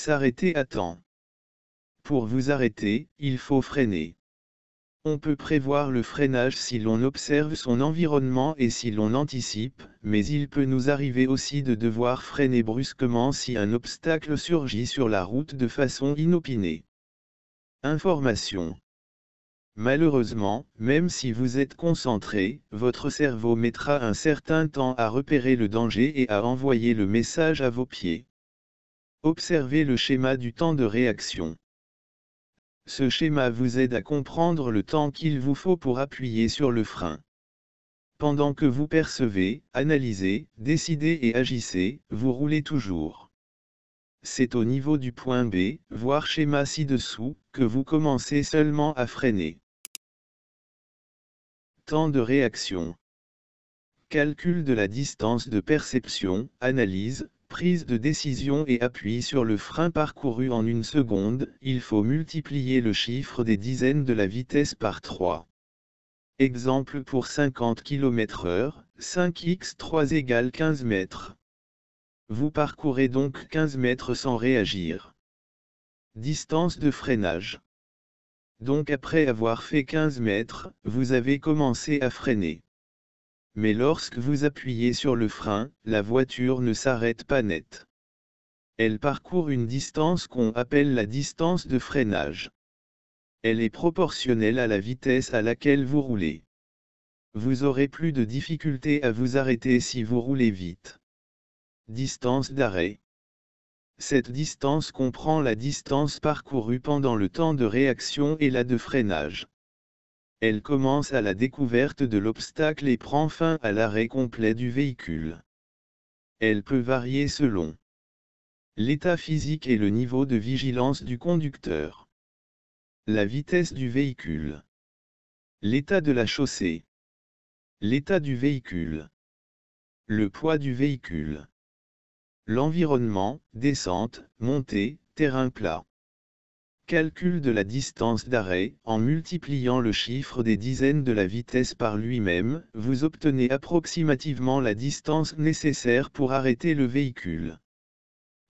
S'arrêter à temps. Pour vous arrêter, il faut freiner. On peut prévoir le freinage si l'on observe son environnement et si l'on anticipe, mais il peut nous arriver aussi de devoir freiner brusquement si un obstacle surgit sur la route de façon inopinée. Information. Malheureusement, même si vous êtes concentré, votre cerveau mettra un certain temps à repérer le danger et à envoyer le message à vos pieds. Observez le schéma du temps de réaction. Ce schéma vous aide à comprendre le temps qu'il vous faut pour appuyer sur le frein. Pendant que vous percevez, analysez, décidez et agissez, vous roulez toujours. C'est au niveau du point B, voir schéma ci-dessous, que vous commencez seulement à freiner. Temps de réaction. Calcul de la distance de perception, analyse, prise de décision et appui sur le frein parcouru en une seconde, il faut multiplier le chiffre des dizaines de la vitesse par 3. Exemple pour 50 km/h, 5x3 égale 15 mètres. Vous parcourez donc 15 mètres sans réagir. Distance de freinage. Donc après avoir fait 15 mètres, vous avez commencé à freiner. Mais lorsque vous appuyez sur le frein, la voiture ne s'arrête pas net. Elle parcourt une distance qu'on appelle la distance de freinage. Elle est proportionnelle à la vitesse à laquelle vous roulez. Vous aurez plus de difficultés à vous arrêter si vous roulez vite. Distance d'arrêt. Cette distance comprend la distance parcourue pendant le temps de réaction et la de freinage. Elle commence à la découverte de l'obstacle et prend fin à l'arrêt complet du véhicule. Elle peut varier selon l'état physique et le niveau de vigilance du conducteur, la vitesse du véhicule, l'état de la chaussée, l'état du véhicule, le poids du véhicule, l'environnement, descente, montée, terrain plat. Calcul de la distance d'arrêt, en multipliant le chiffre des dizaines de la vitesse par lui-même, vous obtenez approximativement la distance nécessaire pour arrêter le véhicule.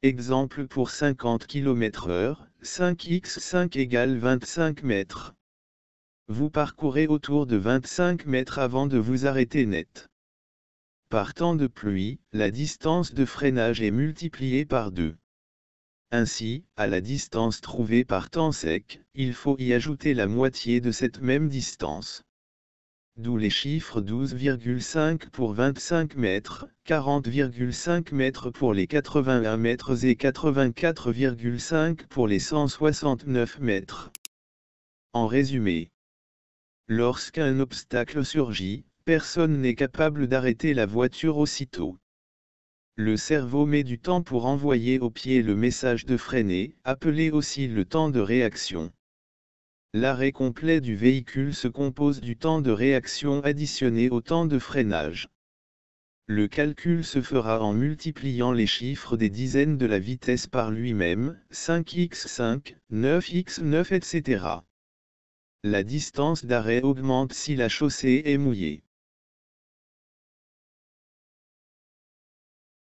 Exemple pour 50 km/h, 5x5 égale 25 mètres. Vous parcourez autour de 25 mètres avant de vous arrêter net. Par temps de pluie, la distance de freinage est multipliée par 2. Ainsi, à la distance trouvée par temps sec, il faut y ajouter la moitié de cette même distance. D'où les chiffres 12,5 pour 25 mètres, 40,5 mètres pour les 81 mètres et 84,5 pour les 169 mètres. En résumé, lorsqu'un obstacle surgit, personne n'est capable d'arrêter la voiture aussitôt. Le cerveau met du temps pour envoyer au pied le message de freiner, appelé aussi le temps de réaction. L'arrêt complet du véhicule se compose du temps de réaction additionné au temps de freinage. Le calcul se fera en multipliant les chiffres des dizaines de la vitesse par lui-même, 5x5, 9x9 etc. La distance d'arrêt augmente si la chaussée est mouillée.